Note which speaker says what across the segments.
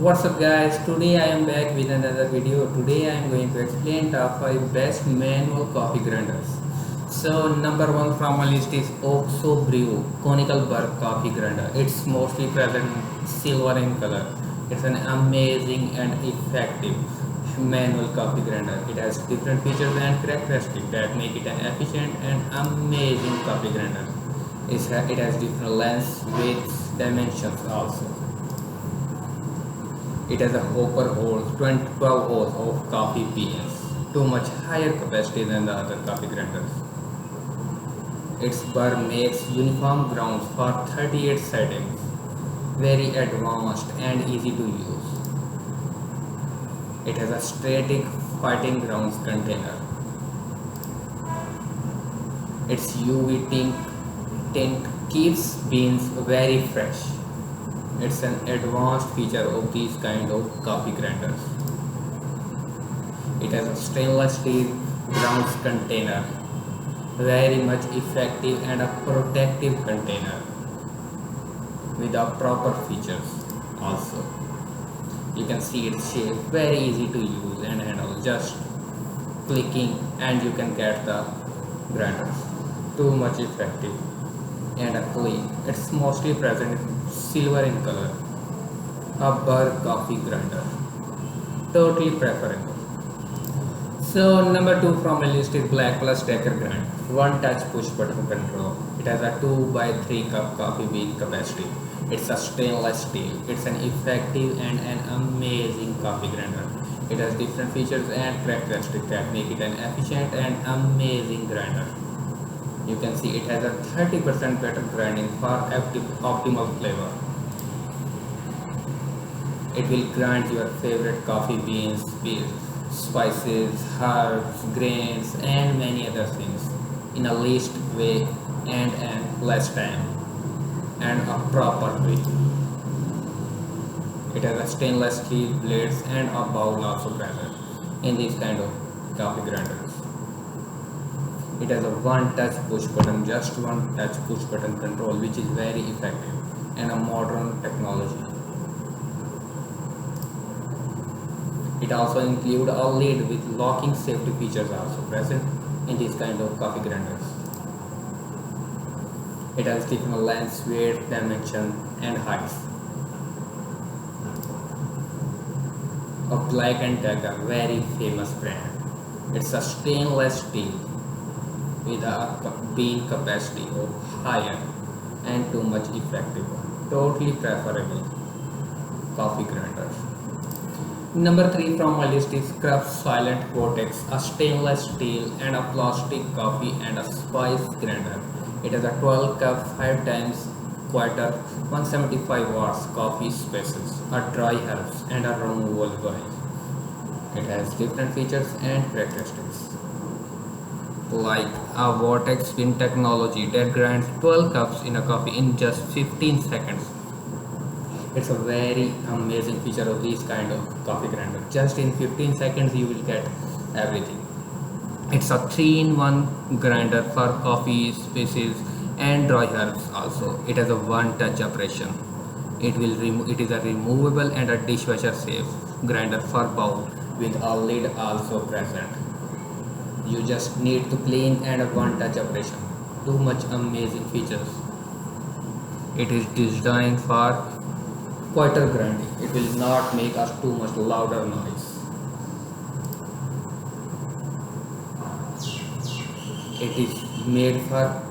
Speaker 1: What's up guys, today I am back with another video. Today I am going to explain top 5 best manual coffee grinders. So number 1 from my list is Oxo Brew conical burr coffee grinder. It's mostly present silver in color. It's an amazing and effective manual coffee grinder. It has different features and characteristics that make it an efficient and amazing coffee grinder. It has different lengths, widths, dimensions also. It has a hopper holds 12 holes of coffee beans, too much higher capacity than the other coffee grinders. Its burr makes uniform grounds for 38 settings, very advanced and easy to use. It has a static fighting grounds container. Its UV tint keeps beans very fresh. It's an advanced feature of these kind of coffee grinders. It has a stainless steel grounds container, very much effective and a protective container with the proper features also. You can see its shape, very easy to use and handle, just clicking and you can get the grinders. Too much effective and a clean. It's mostly present silver in color. A burr coffee grinder, totally preferable. So number 2 from my list is BLACKDECKER grind, one touch push button control. It has a 2 by 3 cup coffee bean capacity. It's a stainless steel. It's an effective and an amazing coffee grinder. It has different features and characteristics that make it an efficient and amazing grinder. You can see it has a 30% better grinding for optimal flavor. It will grind your favorite coffee beans, spices, herbs, grains and many other things in a least way and less time and a proper way. It has a stainless steel blades and a bowl also present in these kind of coffee grinders. It has a one touch push button, just one touch push button control, which is very effective and a modern technology. It also includes a lid with locking safety features also present in these kind of coffee grinders. It has different lengths, weight, dimension and heights. A BLACKDECKER, very famous brand. It's a stainless steel with a bean capacity of higher and too much effective, totally preferable coffee grinders. Number 3 from my list is Craft Silent Vortex, a stainless steel and a plastic coffee and a spice grinder. It has a 12 cup 5 times quarter 175 watts coffee spaces, a dry herbs and a removable vine. It has different features and characteristics like a vortex spin technology that grinds 12 cups in a coffee in just 15 seconds. It's a very amazing feature of these kind of coffee grinder. Just in 15 seconds you will get everything. It's a 3-in-1 grinder for coffee, spices and dry herbs also. It has a one touch operation. It is a removable and a dishwasher safe grinder for bowl with a lid also present. You just need to clean and a one touch operation. Too much amazing features. It is designed for quieter grinding. It will not make us too much louder noise. It is made for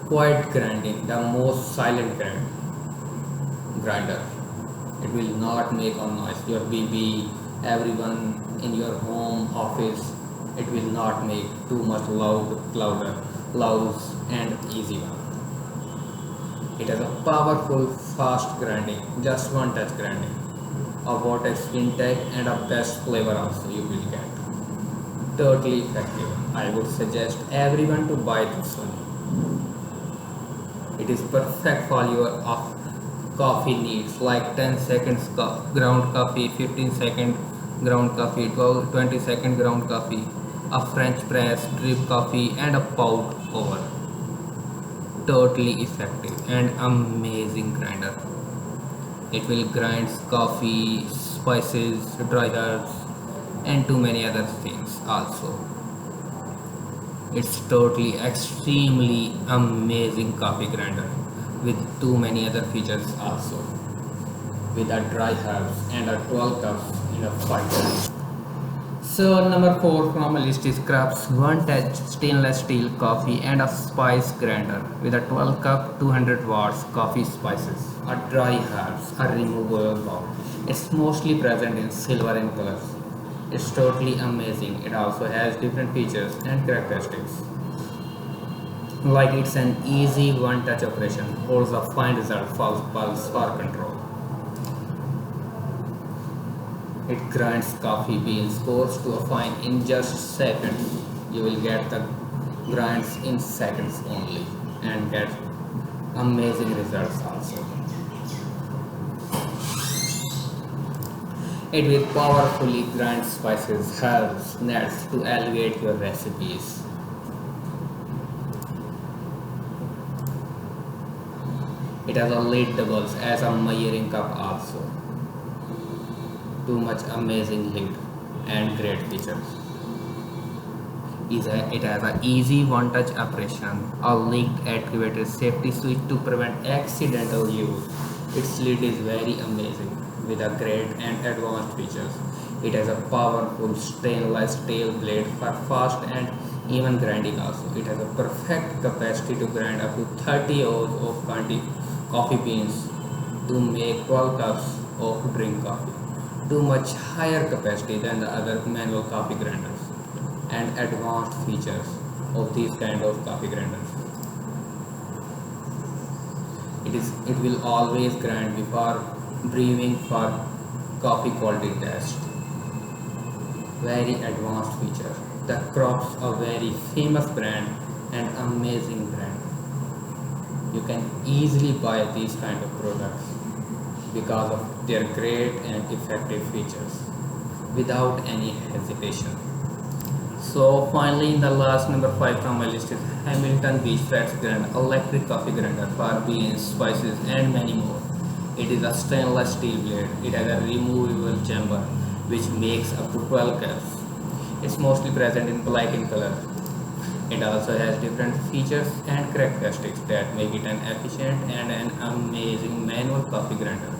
Speaker 1: quiet grinding, the most silent grinder. It will not make a noise. Your baby, everyone in your home, office, it will not make too much louder, and easy one. It has a powerful, fast grinding, just one touch grinding, a vortex spin tech and a best flavor also you will get. Totally effective. I would suggest everyone to buy this one. It is perfect for your coffee needs like 10 seconds ground coffee, 15 second ground coffee, 20 second ground coffee, a French press, drip coffee and a pout over. Totally effective and amazing grinder. It will grind coffee, spices, dry herbs, and too many other things also. It's totally extremely amazing coffee grinder with too many other features also. With a dry herbs and a 12 cups in a 5 minutes. So number 4 from my list is Kraft's One Touch stainless steel coffee and a spice grinder with a 12 cup 200 watts coffee spices, a dry herbs, a removable bowl. It's mostly present in silver in colors. It's totally amazing. It also has different features and characteristics. Like it's an easy one touch operation, holds a fine result for pulse for control. It grinds coffee beans coarse to a fine in just seconds. You will get the grinds in seconds only and get amazing results also. It will powerfully grind spices, herbs, nuts to elevate your recipes. It has a lid doubles as a measuring cup also. Too much amazing lid and great features. It has an easy one-touch operation, a linked activated safety switch to prevent accidental use. Its lid is very amazing with a great and advanced features. It has a powerful stainless steel blade for fast and even grinding also. It has a perfect capacity to grind up to 30 ounces of coffee beans to make 12 cups of drink coffee. Too much higher capacity than the other manual coffee grinders and advanced features of these kind of coffee grinders. It will always grind before brewing for coffee quality test. Very advanced feature. The Crops a very famous brand and amazing brand. You can easily buy these kind of products because of their great and effective features without any hesitation. So finally in the last number 5 from my list is Hamilton Beach Fats Grinder electric coffee grinder for beans, spices and many more. It is a stainless steel blade. It has a removable chamber which makes up to 12 cups. It's mostly present in black in color. It also has different features and characteristics that make it an efficient and an amazing manual coffee grinder.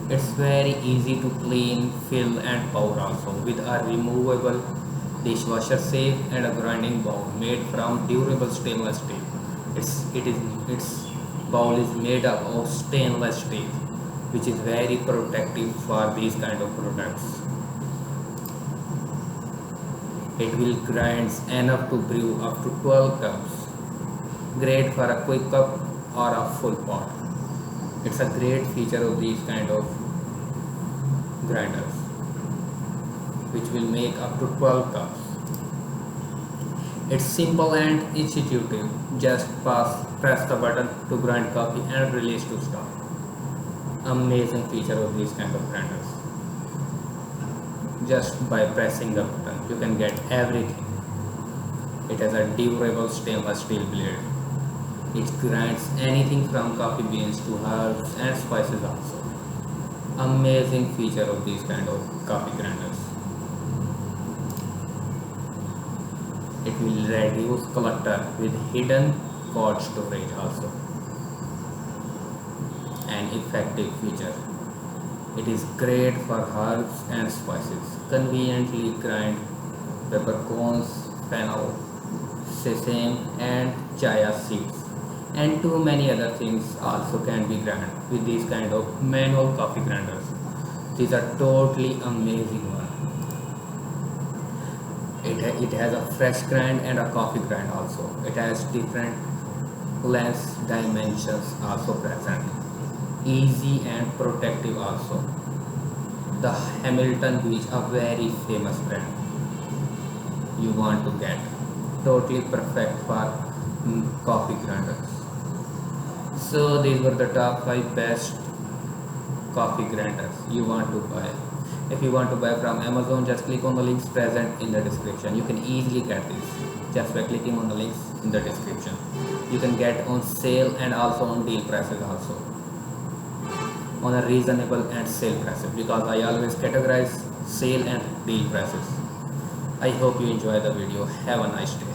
Speaker 1: It's very easy to clean, fill and pour also with a removable dishwasher safe and a grinding bowl made from durable stainless steel. Its bowl is made up of stainless steel which is very protective for these kind of products. It will grind enough to brew up to 12 cups. Great for a quick cup or a full pot. It's a great feature of these kind of grinders which will make up to 12 cups. It's simple and intuitive. Just press the button to grind coffee and release to stop. Amazing feature of these kind of grinders. Just by pressing the button you can get everything. It has a durable stainless steel blade. It grinds anything from coffee beans to herbs and spices also. Amazing feature of these kind of coffee grinders. It will reduce clutter with hidden cold storage also. An effective feature. It is great for herbs and spices. Conveniently grind peppercorns, fennel, sesame and chia seeds and too many other things also can be ground with these kind of manual coffee grinders. These are totally amazing one. It has a fresh grind and a coffee grind also. It has different lengths dimensions also present. Easy and protective also. The Hamilton Beach, a very famous brand you want to get. Totally perfect for coffee grinders. So these were the top 5 best coffee grinders you want to buy. If you want to buy from Amazon, just click on the links present in the description. You can easily get these just by clicking on the links in the description. You can get on sale and also on deal prices also. on a reasonable and sale prices, because I always categorize sale and deal prices. I hope you enjoy the video. Have a nice day.